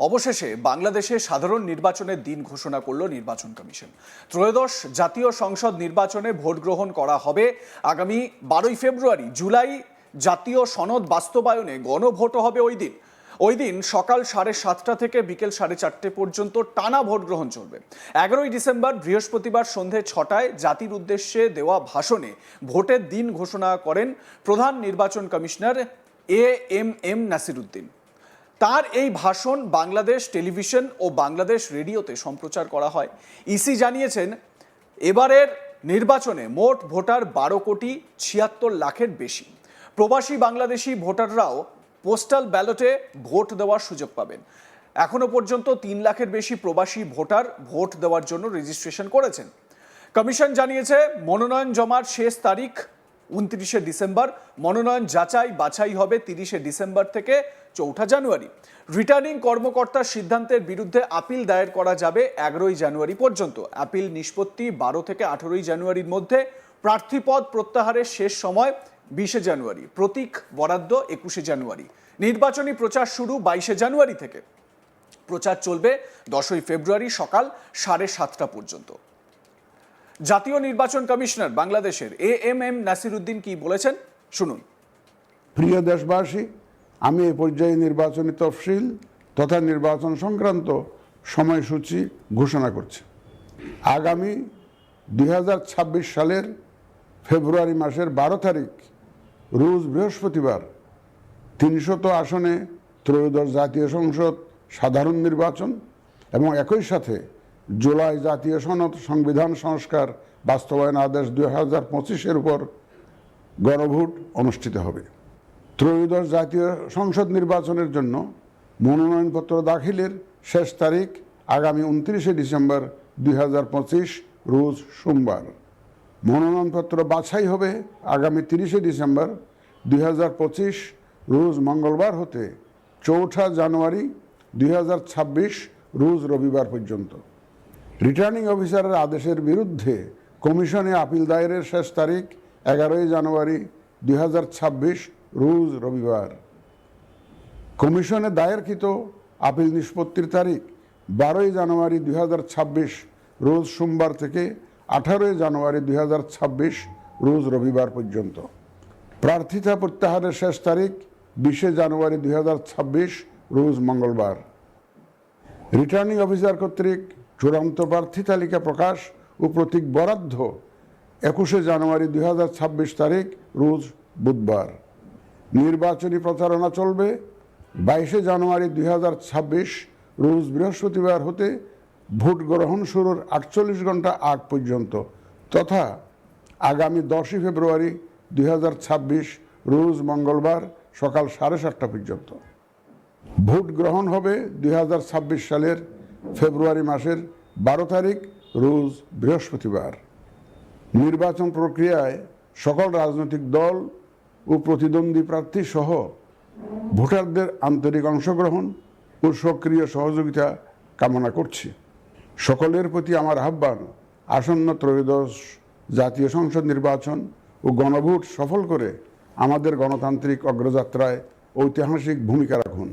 অবশেষে বাংলাদেশে সাধারণ নির্বাচনের দিন ঘোষণা করল নির্বাচন কমিশন। ত্রয়োদশ জাতীয় সংসদ নির্বাচনে ভোট গ্রহণ করা হবে আগামী 12ই ফেব্রুয়ারি। জুলাই জাতীয় সনদ বাস্তবায়নে গণভোট হবে ওই দিন সকাল 7:30 থেকে বিকেল 4:30 পর্যন্ত টানা ভোট গ্রহণ চলবে। 11ই ডিসেম্বর বৃহস্পতিবার সন্ধে 6টায় জাতির উদ্দেশ্যে দেওয়া ভাষণে ভোটের দিন ঘোষণা করেন প্রধান নির্বাচন কমিশনার এএমএম নাসিরউদ্দিন। তার এই ভাষণ বাংলাদেশ টেলিভিশন ও বাংলাদেশ রেডিওতে সম্প্রচার করা হয়। ইসি জানিয়েছেন, এবারের নির্বাচনে মোট ভোটার 12,76,00,000-এর বেশি। প্রবাসী বাংলাদেশি ভোটাররাও পোস্টাল ব্যালটে ভোট দেওয়ার সুযোগ পাবেন। এখনো পর্যন্ত 3 লাখের বেশি প্রবাসী ভোটার ভোট দেওয়ার জন্য রেজিস্ট্রেশন করেছেন। কমিশন জানিয়েছে, মনোনয়ন জমার শেষ তারিখ 29শে ডিসেম্বর। মনোনয়ন যাচাই বাছাই হবে 30শে ডিসেম্বর থেকে 4 জানুয়ারি। রিটার্নিং কর্মকর্তার সিদ্ধান্তের বিরুদ্ধে আপিল দায়ের করা যাবে 11ই জানুয়ারি পর্যন্ত। আপিল নিষ্পত্তি 12 থেকে 18ই জানুয়ারির মধ্যে। প্রার্থীপদ প্রত্যাহারের শেষ সময় 20শে জানুয়ারি। প্রতীক বরাদ্দ 21শে জানুয়ারি। নির্বাচনী প্রচার শুরু 22শে জানুয়ারি থেকে। প্রচার চলবে 10ই ফেব্রুয়ারি সকাল 7:30 পর্যন্ত। জাতীয় নির্বাচন কমিশনার বাংলাদেশের এএমএম নাসিরউদ্দিন কি বলেছেন শুনুন। প্রিয় দেশবাসী, আমি এই পর্যায়ে নির্বাচনী তফসিল তথা নির্বাচন সংক্রান্ত সময়সূচি ঘোষণা করছি। আগামী 2026 সালের ফেব্রুয়ারি মাসের 12 তারিখ রোজ বৃহস্পতিবার 300 আসনে ত্রয়োদশ জাতীয় সংসদ সাধারণ নির্বাচন এবং একই সাথে জুলাই জাতীয় সনদ সংবিধান সংস্কার বাস্তবায়ন আদেশ 2025-এর উপর গণভোট অনুষ্ঠিত হবে। ত্রয়োদশ জাতীয় সংসদ নির্বাচনের জন্য মনোনয়নপত্র দাখিলের শেষ তারিখ আগামী 29শে ডিসেম্বর 2025 রোজ সোমবার। মনোনয়নপত্র বাছাই হবে আগামী 30শে ডিসেম্বর 2025 রোজ মঙ্গলবার হতে 4 জানুয়ারি 2026 রোজ রবিবার পর্যন্ত। রিটার্নিং অফিসারের আদেশের বিরুদ্ধে কমিশনে আপিল দায়েরের শেষ তারিখ 11ই জানুয়ারি 2026 রোজ রবিবার। কমিশনে দায়েরকৃত আপিল নিষ্পত্তির তারিখ 12ই জানুয়ারি 2026 রোজ সোমবার থেকে 18ই জানুয়ারি 2026 রোজ রবিবার পর্যন্ত। প্রার্থিতা প্রত্যাহারের শেষ তারিখ 20শে জানুয়ারি 2026 রোজ মঙ্গলবার। রিটার্নিং অফিসার কর্তৃক চূড়ান্ত প্রার্থী তালিকা প্রকাশ ও প্রতীক বরাদ্দ 21শে জানুয়ারি 2026 তারিখ রোজ বুধবার। নির্বাচনী প্রচারণা চলবে 22শে জানুয়ারি 2026 রোজ বৃহস্পতিবার হতে ভোট গ্রহণ শুরুর 48 ঘন্টা আগ পর্যন্ত তথা আগামী 10ই ফেব্রুয়ারি 2026 রোজ মঙ্গলবার সকাল 7:30 পর্যন্ত। ভোট গ্রহণ হবে 2026 সালের ফেব্রুয়ারি মাসের 12 তারিখ রোজ বৃহস্পতিবার। নির্বাচন প্রক্রিয়ায় সকল রাজনৈতিক দল ও প্রতিদ্বন্দ্বী প্রার্থী সহ ভোটারদের আন্তরিক অংশগ্রহণ ও সক্রিয় সহযোগিতা কামনা করছি। সকলের প্রতি আমার আহ্বান, আসন্ন ত্রয়োদশ জাতীয় সংসদ নির্বাচন ও গণভোট সফল করে আমাদের গণতান্ত্রিক অগ্রযাত্রায় ঐতিহাসিক ভূমিকা রাখুন।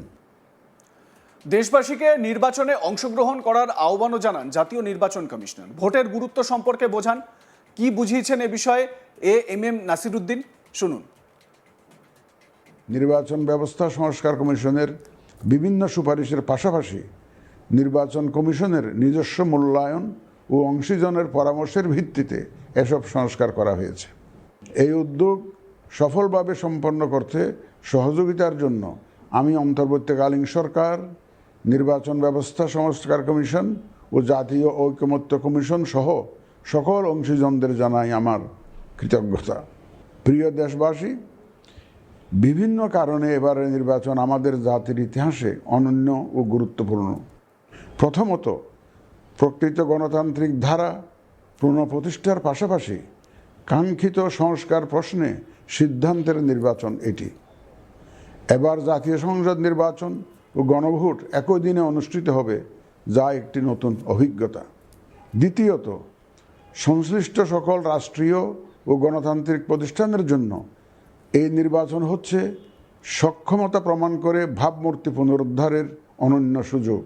দেশবাসীকে নির্বাচনে অংশগ্রহণ করার আহ্বানও জানান জাতীয় নির্বাচন কমিশনার। ভোটের গুরুত্ব সম্পর্কে বোঝান। কি বুঝিয়েছেন এ বিষয়ে এএমএম নাসিরউদ্দিন শুনুন। নির্বাচন ব্যবস্থা সংস্কার কমিশনের বিভিন্ন সুপারিশের পাশাপাশি নির্বাচন কমিশনের নিজস্ব মূল্যায়ন ও অংশীজনের পরামর্শের ভিত্তিতে এসব সংস্কার করা হয়েছে। এই উদ্যোগ সফলভাবে সম্পন্ন করতে সহযোগিতার জন্য আমি অন্তর্বর্তীকালীন সরকার, নির্বাচন ব্যবস্থা সংস্কার কমিশন ও জাতীয় ঐকমত্য কমিশন সহ সকল অংশীজনদের জানাই আমার কৃতজ্ঞতা। প্রিয় দেশবাসী, বিভিন্ন কারণে এবারের নির্বাচন আমাদের জাতির ইতিহাসে অনন্য ও গুরুত্বপূর্ণ। প্রথমত, প্রকৃত গণতান্ত্রিক ধারা পুনঃপ্রতিষ্ঠার পাশাপাশি কাঙ্ক্ষিত সংস্কার প্রশ্নে সিদ্ধান্তের নির্বাচন এটি। এবার জাতীয় সংসদ নির্বাচন ও গণভোট একই দিনে অনুষ্ঠিত হবে, যা একটি নতুন অভিজ্ঞতা। দ্বিতীয়ত, সংশ্লিষ্ট সকল রাষ্ট্রীয় ও গণতান্ত্রিক প্রতিষ্ঠানের জন্য এই নির্বাচন হচ্ছে সক্ষমতা প্রমাণ করে ভাবমূর্তি পুনরুদ্ধারের অনন্য সুযোগ।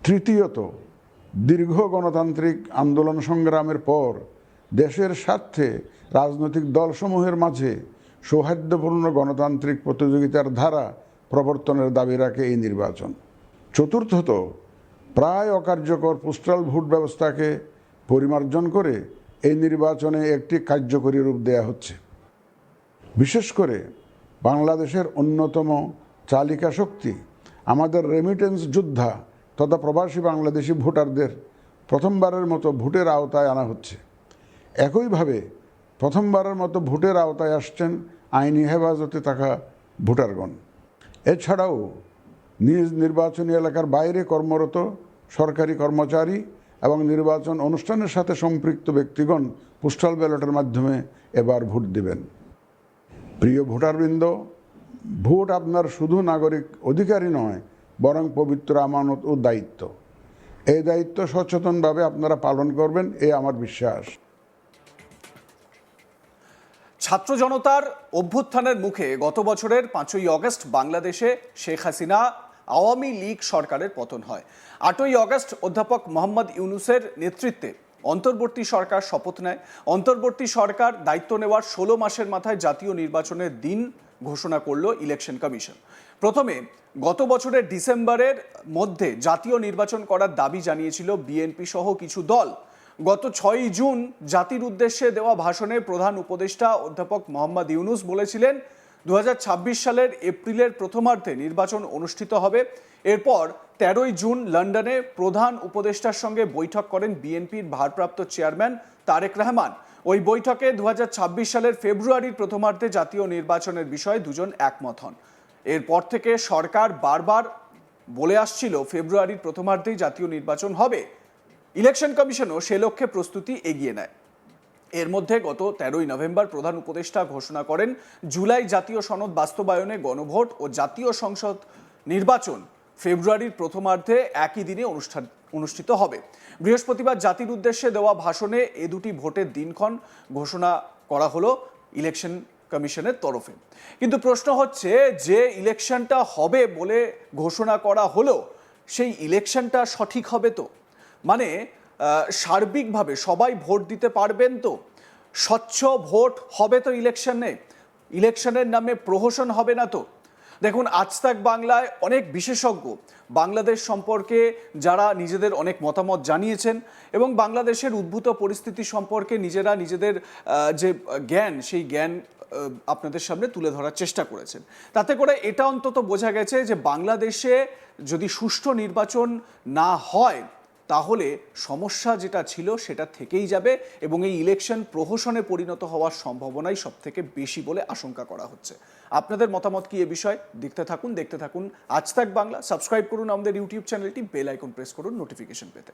তৃতীয়ত, দীর্ঘ গণতান্ত্রিক আন্দোলন সংগ্রামের পর দেশের স্বার্থে রাজনৈতিক দলসমূহের মাঝে সৌহার্দ্যপূর্ণ গণতান্ত্রিক প্রতিযোগিতার ধারা প্রবর্তনের দাবি রাখে এই নির্বাচন। চতুর্থত, প্রায় অকার্যকর পোস্টাল ভোট ব্যবস্থাকে পরিমার্জন করে এই নির্বাচনে একটি কার্যকরী রূপ দেয়া হচ্ছে। বিশেষ করে বাংলাদেশের অন্যতম চালিকা শক্তি আমাদের রেমিটেন্স যোদ্ধা তথা প্রবাসী বাংলাদেশি ভোটারদের প্রথমবারের মতো ভোটের আওতায় আনা হচ্ছে। একইভাবে প্রথমবারের মতো ভোটের আওতায় আসছেন আইনি হেফাজতে থাকা ভোটারগণ। এছাড়াও নিজ নির্বাচনী এলাকার বাইরে কর্মরত সরকারি কর্মচারী এবং নির্বাচন অনুষ্ঠানের সাথে সম্পৃক্ত ব্যক্তিগণ পোস্টাল ব্যালটের মাধ্যমে এবার ভোট দেবেন। প্রিয় ভোটারবৃন্দ, ভোট আপনার শুধু নাগরিক অধিকারই নয়, বরং পবিত্র আমানত ও দায়িত্ব। এই দায়িত্ব সচেতনভাবে আপনারা পালন করবেন, এ আমার বিশ্বাস। ছাত্র জনতার অভ্যুত্থানের মুখে গত বছরের 5ই অগস্ট বাংলাদেশে শেখ হাসিনা আওয়ামী লীগ সরকারের পতন হয়। 8ই অগস্ট অধ্যাপক মোহাম্মদ ইউনূসের নেতৃত্বে অন্তর্বর্তী সরকার শপথ নেয়। অন্তর্বর্তী সরকার দায়িত্ব নেওয়ার 16 মাসের মাথায় জাতীয় নির্বাচনের দিন ঘোষণা করল ইলেকশন কমিশন। প্রথমে গত বছরের ডিসেম্বরের মধ্যে জাতীয় নির্বাচন করার দাবি জানিয়েছিল বিএনপি সহ কিছু দল। গত 6ই জুন জাতির উদ্দেশ্যে দেওয়া ভাষণে প্রধান উপদেষ্টা অধ্যাপক মোহাম্মদ ইউনূস বলেছিলেন 2026 সালের এপ্রিলের প্রথমার্ধে নির্বাচন অনুষ্ঠিত হবে। এরপর 13ই জুন লন্ডনে প্রধান উপদেষ্টার সঙ্গে বৈঠক করেন বিএনপির ভারপ্রাপ্ত চেয়ারম্যান তারেক রহমান। ওই বৈঠকে 2026 সালের ফেব্রুয়ারির প্রথমার্ধে জাতীয় নির্বাচনের বিষয়ে দুজন একমত হন। এরপর থেকে সরকার বারবার বলে আসছিল ফেব্রুয়ারির প্রথমার্ধেই জাতীয় নির্বাচন হবে। ইলেকশন কমিশনও সে লক্ষ্যে প্রস্তুতি এগিয়ে নেয়। এর মধ্যে গত 13ই নভেম্বর প্রধান উপদেষ্টা ঘোষণা করেন জুলাই জাতীয় সনদ বাস্তবায়নে গণভোট ও জাতীয় সংসদ নির্বাচন ফেব্রুয়ারির প্রথমার্ধে একই দিনে অনুষ্ঠিত হবে। বৃহস্পতিবার জাতির উদ্দেশ্যে দেওয়া ভাষণে এ দুটি ভোটের দিনক্ষণ ঘোষণা করা হলো ইলেকশন কমিশনের তরফে। কিন্তু প্রশ্ন হচ্ছে, যে ইলেকশনটা হবে বলে ঘোষণা করা হলো সেই ইলেকশনটা সঠিক হবে তো? মানে সার্বিকভাবে সবাই ভোট দিতে পারবেন তো? স্বচ্ছ ভোট হবে তো ইলেকশনের নামে প্রহসন হবে না তো? দেখুন, আজ তাক বাংলায় অনেক বিশেষজ্ঞ বাংলাদেশ সম্পর্কে যারা নিজেদের অনেক মতামত জানিয়েছেন এবং বাংলাদেশের উদ্ভূত পরিস্থিতি সম্পর্কে নিজেরা নিজেদের যে জ্ঞান, সেই জ্ঞান আপনাদের সামনে তুলে ধরার চেষ্টা করেছেন। তাতে করে এটা অন্তত বোঝা গেছে যে বাংলাদেশে যদি সুষ্ঠু নির্বাচন না হয় তাহলে সমস্যা যেটা ছিল সেটা থেকেই যাবে এবং এই ইলেকশন প্রহসনে পরিণত হওয়ার সম্ভাবনাই সব থেকে বেশি বলে আশঙ্কা করা হচ্ছে। আপনাদের মতামত কি এ বিষয়ে? দেখতে থাকুন আজ তাক বাংলা। সাবস্ক্রাইব করুন আমাদের ইউটিউব চ্যানেলটি, বেল আইকন প্রেস করুন নোটিফিকেশন পেতে।